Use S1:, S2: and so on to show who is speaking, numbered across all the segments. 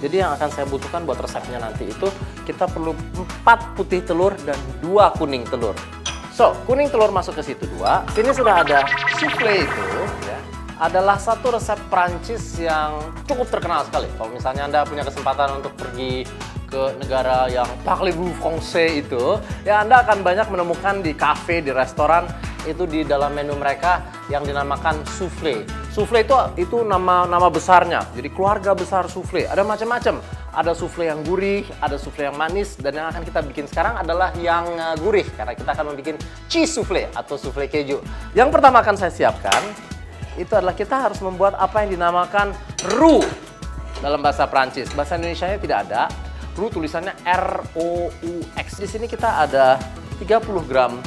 S1: Jadi yang akan saya butuhkan buat resepnya nanti itu kita perlu 4 putih telur dan 2 kuning telur. So, kuning telur masuk ke situ 2. Sini sudah ada soufflé itu ya. Adalah satu resep Prancis yang cukup terkenal sekali. Kalau misalnya Anda punya kesempatan untuk pergi ke negara yang parlez-vous français itu, ya Anda akan banyak menemukan di kafe, di restoran, itu di dalam menu mereka yang dinamakan soufflé. Soufflé itu nama besarnya, jadi keluarga besar soufflé. Ada macam-macam. Ada soufflé yang gurih, ada soufflé yang manis, dan yang akan kita bikin sekarang adalah yang gurih, karena kita akan membuat cheese soufflé atau soufflé keju. Yang pertama akan saya siapkan, itu adalah kita harus membuat apa yang dinamakan roux dalam bahasa Prancis. Bahasa Indonesianya tidak ada. Roux tulisannya R-O-U-X. Di sini kita ada 30 gram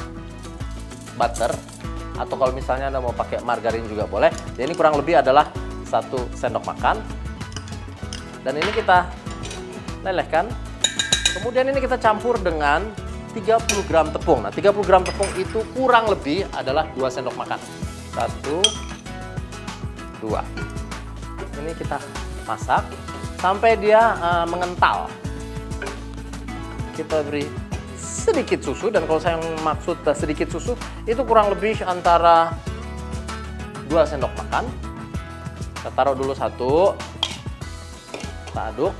S1: butter, atau kalau misalnya Anda mau pakai margarin juga boleh. Dan ini kurang lebih adalah 1 sendok makan. Dan ini kita lelehkan. Kemudian ini kita campur dengan 30 gram tepung. Nah, 30 gram tepung itu kurang lebih adalah 2 sendok makan. 1, 2. Ini kita masak sampai dia mengental. Kita beri sedikit susu, dan kalau saya maksud sedikit susu itu kurang lebih antara 2 sendok makan. Kita taruh dulu 1, kita aduk.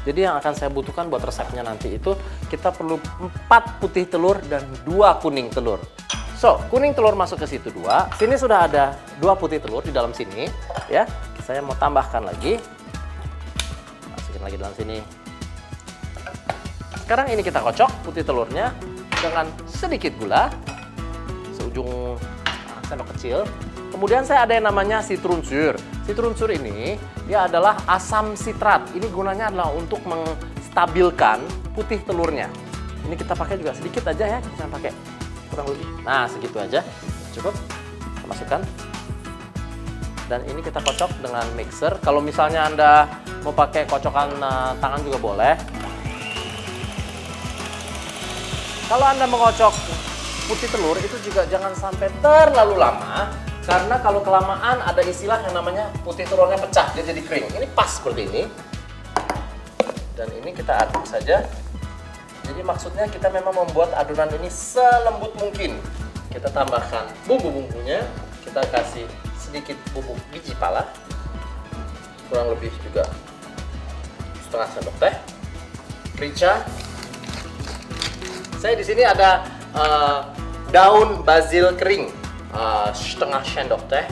S1: Jadi yang akan saya butuhkan buat resepnya nanti itu kita perlu 4 putih telur dan 2 kuning telur. So, kuning telur masuk ke situ 2. Sini sudah ada 2 putih telur di dalam sini, ya. Saya mau tambahkan lagi. Masukin lagi dalam sini. Sekarang ini kita kocok putih telurnya dengan sedikit gula, seujung sendok kecil. Kemudian saya ada yang namanya citron sur. Citron sur ini dia adalah asam sitrat. Ini gunanya adalah untuk menstabilkan putih telurnya. Ini kita pakai juga sedikit aja ya, kita pakai kurang lebih. Nah, segitu aja. Cukup. Kita masukkan. Dan ini kita kocok dengan mixer. Kalau misalnya Anda mau pakai kocokan tangan juga boleh. Kalau Anda mengocok putih telur itu juga jangan sampai terlalu lama, karena kalau kelamaan ada istilah yang namanya putih telurnya pecah, dia jadi kering. Ini pas seperti ini. Dan ini kita aduk saja. Jadi maksudnya kita memang membuat adonan ini selembut mungkin. Kita tambahkan bumbu-bumbunya, kita kasih sedikit bubuk biji pala, kurang lebih juga setengah sendok teh, merica. Saya di sini ada daun basil kering, setengah sendok teh,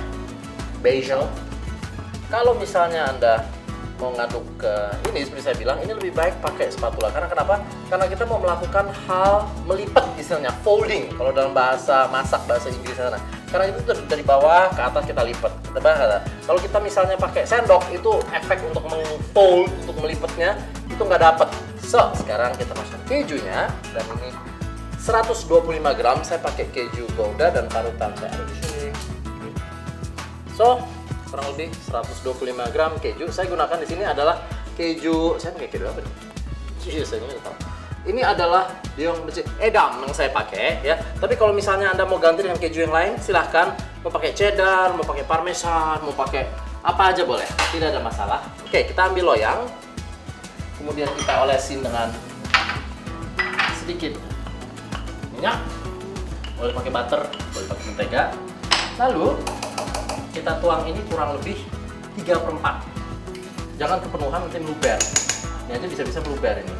S1: basil. Kalau misalnya Anda mau ngaduk ke ini, seperti saya bilang, ini lebih baik pakai spatula. Karena kenapa? Karena kita mau melakukan hal melipat, istilahnya folding. Kalau dalam bahasa masak, bahasa Inggris sana. Karena itu dari bawah ke atas kita lipat. Kita bahas. Kalau kita misalnya pakai sendok, itu efek untuk meng-fold, untuk melipatnya itu nggak dapat. So, sekarang kita masukkan kejunya, dan ini 125 gram. Saya pakai keju Gouda dan parutan saya ada di sini. So, kurang lebih 125 gram keju. Saya gunakan di sini adalah keju, saya pakai keju apa nih? Saya nggak tahu. Ini adalah edam yang saya pakai ya. Tapi kalau misalnya Anda mau ganti dengan keju yang lain, silahkan. Mau pakai cheddar, mau pakai parmesan, mau pakai apa aja boleh. Tidak ada masalah. Oke, kita ambil loyang. Kemudian kita olesin dengan sedikit minyak. Boleh pakai butter, boleh pakai mentega. Lalu kita tuang ini kurang lebih 3/4. Jangan kepenuhan, nanti meluber. Ini aja bisa-bisa meluber ini.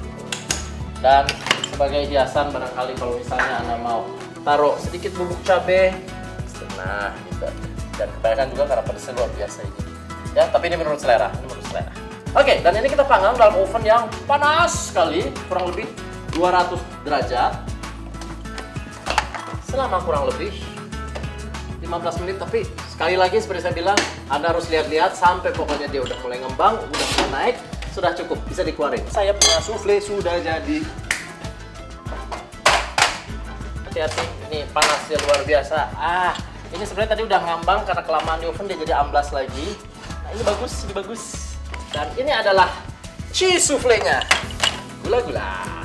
S1: Dan sebagai hiasan barangkali kalau misalnya Anda mau taruh sedikit bubuk cabai, setengah gitu. Dan kebanyakan juga karena pedasnya luar biasa ini. Ya, tapi ini menurut selera. Oke, dan ini kita panggang dalam oven yang panas sekali, kurang lebih 200 derajat. Selama kurang lebih 15 menit, tapi sekali lagi seperti saya bilang, Anda harus lihat-lihat sampai pokoknya dia udah mulai ngembang, udah mulai naik, sudah cukup, bisa dikeluarin. Saya punya soufflé sudah jadi. Hati-hati, ini panasnya luar biasa. Ini sebenarnya tadi udah ngambang karena kelamaan di oven dia jadi amblas lagi. Nah, ini bagus. Dan ini adalah cheese soufflé-nya. Gula-gula.